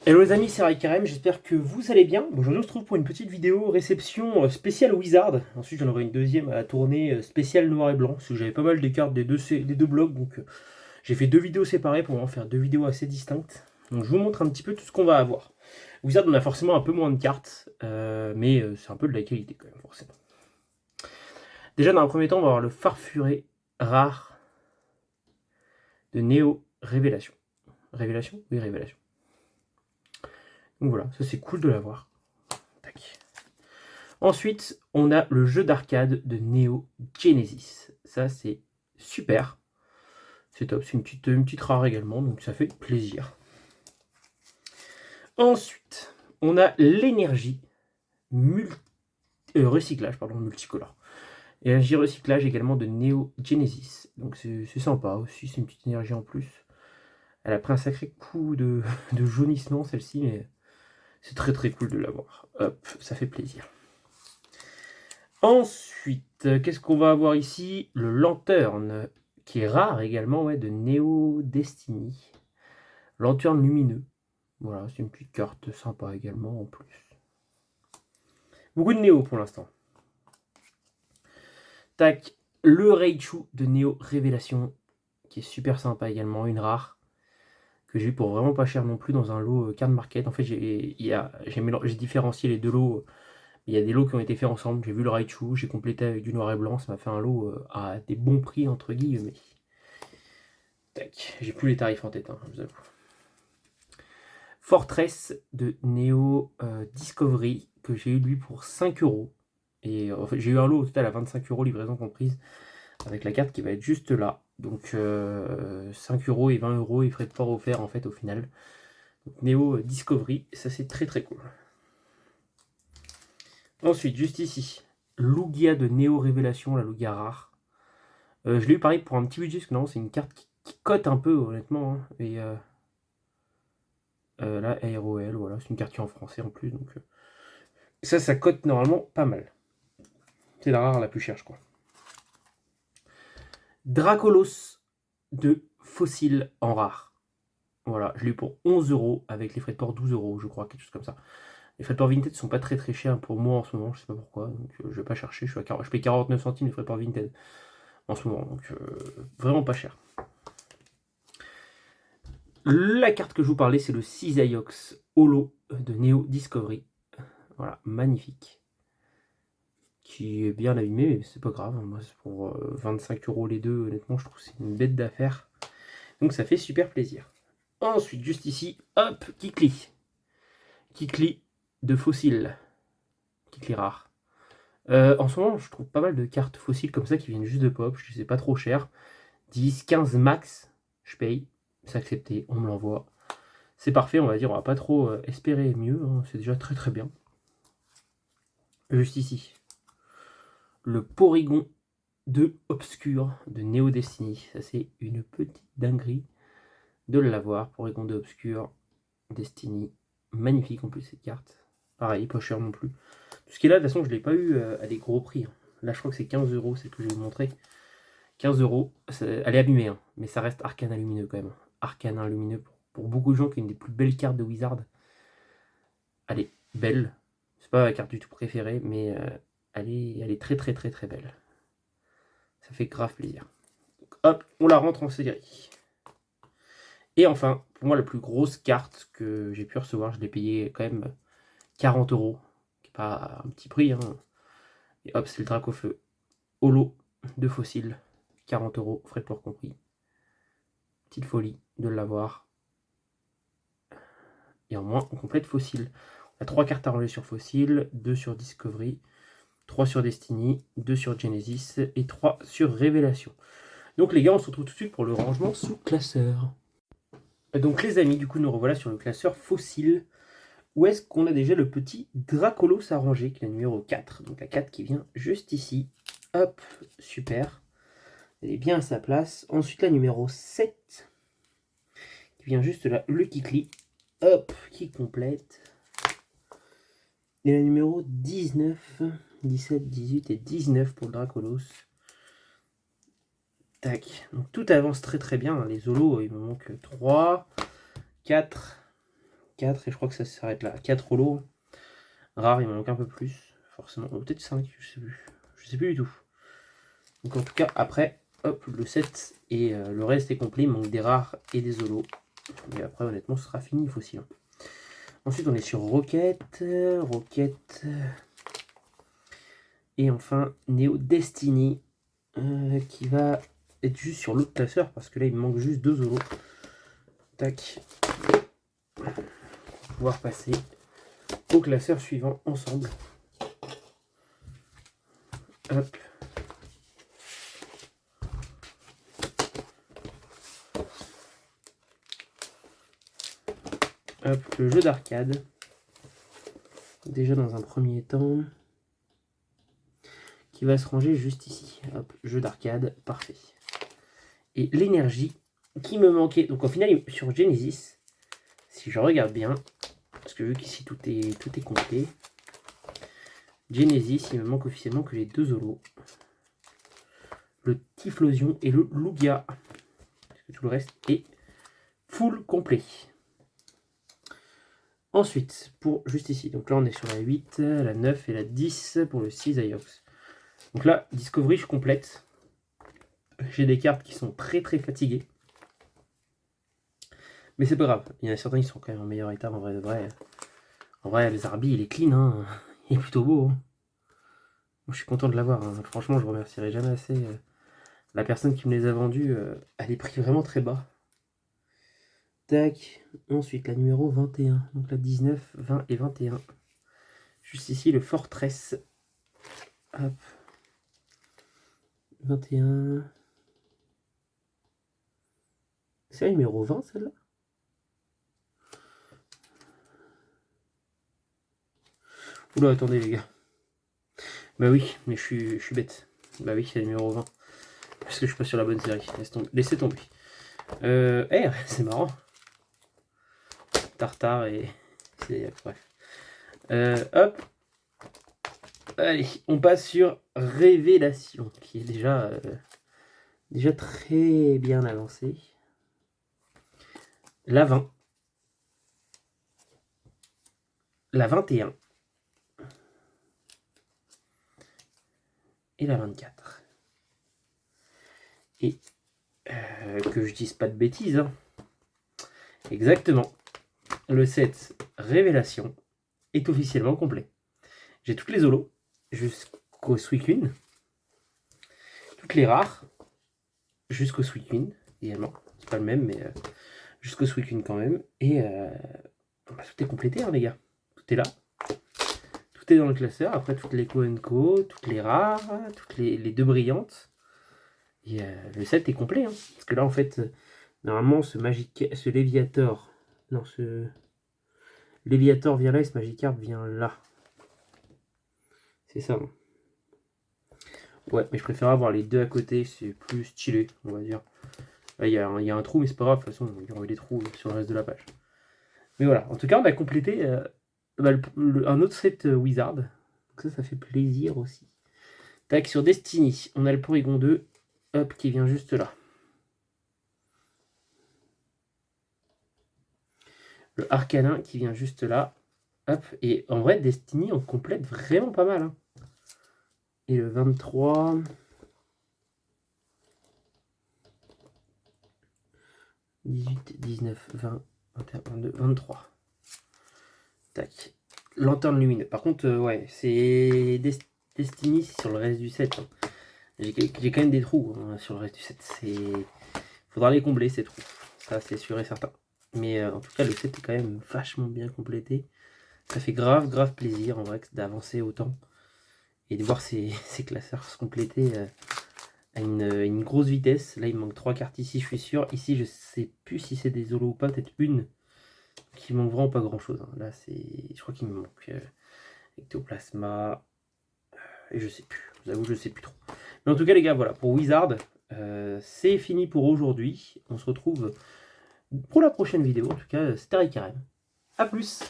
Hello les amis, c'est Raikarem, j'espère que vous allez bien. Bon, aujourd'hui on se retrouve pour une petite vidéo réception spéciale Wizard. Ensuite j'en aurai une deuxième à tourner spéciale noir et blanc, parce que j'avais pas mal des cartes des deux blocs, donc j'ai fait deux vidéos séparées pour en faire deux vidéos assez distinctes. Donc je vous montre un petit peu tout ce qu'on va avoir. Wizard on a forcément un peu moins de cartes, mais c'est un peu de la qualité quand même forcément. Déjà dans un premier temps on va avoir le Farfuré rare de Néo Révélation. Révélation? Oui, Révélation. Donc voilà, ça c'est cool de l'avoir. Tac. Ensuite, on a le jeu d'arcade de Neo Genesis. Ça, c'est super. C'est top. C'est une petite rare également, donc ça fait plaisir. Ensuite, on a l'énergie recyclage, multicolore. Énergie recyclage également de Neo Genesis. Donc c'est sympa aussi, c'est une petite énergie en plus. Elle a pris un sacré coup de jaunissement celle-ci, mais c'est très très cool de l'avoir. Hop, ça fait plaisir. Ensuite, qu'est-ce qu'on va avoir ici? Le Lanterne, qui est rare également, ouais, de Neo Destiny. Lanterne lumineux. Voilà, c'est une petite carte sympa également en plus. Beaucoup de Néo pour l'instant. Tac, le Raichu de Neo Révélation, qui est super sympa également, une rare, que j'ai eu pour vraiment pas cher non plus dans un lot card market. En fait, j'ai différencié les deux lots. Il y a des lots qui ont été faits ensemble. J'ai vu le Raichu, j'ai complété avec du noir et blanc. Ça m'a fait un lot à des bons prix, entre guillemets. Tac, j'ai plus les tarifs en tête, hein, je vous avoue. Fortress de Neo Discovery, que j'ai eu lui pour 5€. Et en fait, j'ai eu un lot au total à 25€, livraison comprise, avec la carte qui va être juste là. Donc 5€ et 20€ et frais de port offerts en fait au final. Donc, Neo Discovery, ça c'est très très cool. Ensuite, juste ici, Lugia de Neo Révélation, la Lugia rare. Je l'ai eu pareil pour un petit budget, parce que non, c'est une carte qui cote un peu honnêtement. Hein, et là, AROL, voilà, c'est une carte qui est en français en plus, donc ça cote normalement pas mal. C'est la rare la plus chère, je crois. Dracolos de Fossile en rare. Voilà, je l'ai eu pour 11€ avec les frais de port 12€, je crois, quelque chose comme ça. Les frais de port Vinted sont pas très très chers pour moi en ce moment, je sais pas pourquoi, donc je vais pas chercher, je paye 49 centimes les frais de port Vinted en ce moment, donc vraiment pas cher. La carte que je vous parlais, c'est le Cisaiox Holo de Neo Discovery. Voilà, magnifique. Qui est bien abîmé, mais c'est pas grave. Moi, c'est pour 25€ les deux. Honnêtement, je trouve que c'est une bête d'affaire. Donc ça fait super plaisir. Ensuite, juste ici, hop, Kikli. Kikli de fossiles. Kikli rare. En ce moment, je trouve pas mal de cartes fossiles comme ça qui viennent juste de pop. Je sais pas trop cher. 10, 15 max, je paye. C'est accepté, on me l'envoie. C'est parfait, on va dire, on va pas trop espérer mieux, hein, c'est déjà très très bien. Juste ici, le Porygon de Obscur de Neo Destiny. Ça c'est une petite dinguerie de l'avoir. Porygon de Obscur, Destiny. Magnifique en plus cette carte. Pareil, pas cher non plus. Tout ce qui est là, de toute façon, je ne l'ai pas eu à des gros prix. Hein. Là, je crois que c'est 15€, c'est ce que je vais vous montrer. 15€, elle est abîmée, hein, mais ça reste Arcana Lumineux quand même. Arcana Lumineux, pour beaucoup de gens, qui est une des plus belles cartes de Wizard. Elle est belle. C'est pas ma carte du tout préférée, mais elle est très très très très belle. Ça fait grave plaisir. Donc, hop, on la rentre en série. Et enfin, pour moi, la plus grosse carte que j'ai pu recevoir, je l'ai payée quand même 40€, qui n'est pas un petit prix. Hein. Et hop, c'est le Dracofeu Holo de Fossile. 40€, frais de port compris. Petite folie de l'avoir. Et en moins, on complète Fossile. On a 3 cartes à ranger sur Fossile, 2 sur Discovery, 3 sur Destiny, 2 sur Genesis et 3 sur Révélation. Donc les gars, on se retrouve tout de suite pour le rangement sous classeur. Donc les amis, du coup, nous revoilà sur le classeur Fossile. Où est-ce qu'on a déjà le petit Dracolos à ranger, qui est le numéro 4. Donc la 4 qui vient juste ici. Hop, super. Elle est bien à sa place. Ensuite la numéro 7, qui vient juste là, le Kikli. Hop, qui complète. Et la numéro 19, 17, 18 et 19 pour le Dracolos. Tac. Donc tout avance très très bien. Les Zolos, il me manque 3, 4, 4 et je crois que ça s'arrête là. 4 holos. Rare, il m'en manque un peu plus. Forcément. Peut-être 5, je sais plus. Je sais plus du tout. Donc en tout cas, après, hop, le set et le reste est complet. Il manque des rares et des holos. Et après, honnêtement, ce sera fini, Fossile. Ensuite, on est sur Rocket. Rocket. Et enfin, Neo Destiny. Qui va être juste sur l'autre classeur. Parce que là, il me manque juste 2 holos. Tac. On va pouvoir passer au classeur suivant ensemble. Hop. Hop, le jeu d'arcade. Déjà dans un premier temps. Qui va se ranger juste ici. Hop, jeu d'arcade, parfait. Et l'énergie qui me manquait. Donc au final, sur Genesis, si je regarde bien, parce que vu qu'ici tout est complet, Genesis, il me manque officiellement que les 2 holos. Le Typhlosion et le Lugia. Parce que tout le reste est full complet. Ensuite, pour juste ici, donc là on est sur la 8, la 9 et la 10 pour le 6 Aiox. Donc là, Discovery, je complète. J'ai des cartes qui sont très fatiguées. Mais c'est pas grave, il y en a certains qui sont quand même en meilleur état en vrai de vrai. En vrai, le Zarbi, il est clean, hein. Il est plutôt beau. Hein. Moi, je suis content de l'avoir. Hein. Franchement, je remercierai jamais assez la personne qui me les a vendus à des prix vraiment très bas. Tac. Ensuite, la numéro 21. Donc la 19, 20 et 21. Juste ici, le Fortress. Hop. 21. C'est la numéro 20, celle-là? Oula, attendez, les gars. Bah oui, mais je suis bête. Bah oui, c'est la numéro 20. Parce que je suis pas sur la bonne série. Laissez tomber. R, c'est marrant. Tartare et... Bref. Hop. Allez, on passe sur Révélation, qui est déjà très bien avancé. La 20. La 21. Et la 24. Et que je dise pas de bêtises. Hein. Exactement. Le set Révélation est officiellement complet. J'ai toutes les holos jusqu'au Suicune. Toutes les rares jusqu'au Suicune également. C'est pas le même, mais jusqu'au Suicune quand même. Et bah, tout est complété, hein, les gars. Tout est là. Tout est dans le classeur. Après, toutes les Co, toutes les rares, toutes les 2 brillantes. Et le set est complet. Hein. Parce que là, en fait, normalement, ce Léviator. Non, ce Léviator vient là et ce Magikarp vient là. C'est ça. Hein. Ouais, mais je préfère avoir les 2 à côté. C'est plus stylé, on va dire. Là, il y a un trou, mais c'est pas grave. De toute façon, il y aura eu des trous sur le reste de la page. Mais voilà. En tout cas, on a complété un autre set Wizard. Donc ça fait plaisir aussi. Tac, sur Destiny, on a le Porygon 2, hop, qui vient juste là. Le Arcanin qui vient juste là. Hop, et en vrai, Destiny, on complète vraiment pas mal. Hein. Et le 23... 18, 19, 20, 21, 22, 23. Tac. Lanterne lumineuse. Par contre, ouais, c'est Destiny sur le reste du set. Hein. J'ai quand même des trous hein, sur le reste du set. Faudra les combler ces trous. Ça, c'est sûr et certain. Mais en tout cas, le set est quand même vachement bien complété. Ça fait grave plaisir en vrai d'avancer autant. Et de voir ces classeurs se compléter à une grosse vitesse. Là, il me manque 3 cartes ici, je suis sûr. Ici, je sais plus si c'est des holos ou pas. Peut-être une qui manque vraiment pas grand-chose. Hein. Là, je crois qu'il me manque Ectoplasma. Et je sais plus. Je vous avoue, je sais plus trop. Mais en tout cas, les gars, voilà. Pour Wizard, c'est fini pour aujourd'hui. On se retrouve pour la prochaine vidéo. En tout cas, c'était Ricarem. A plus!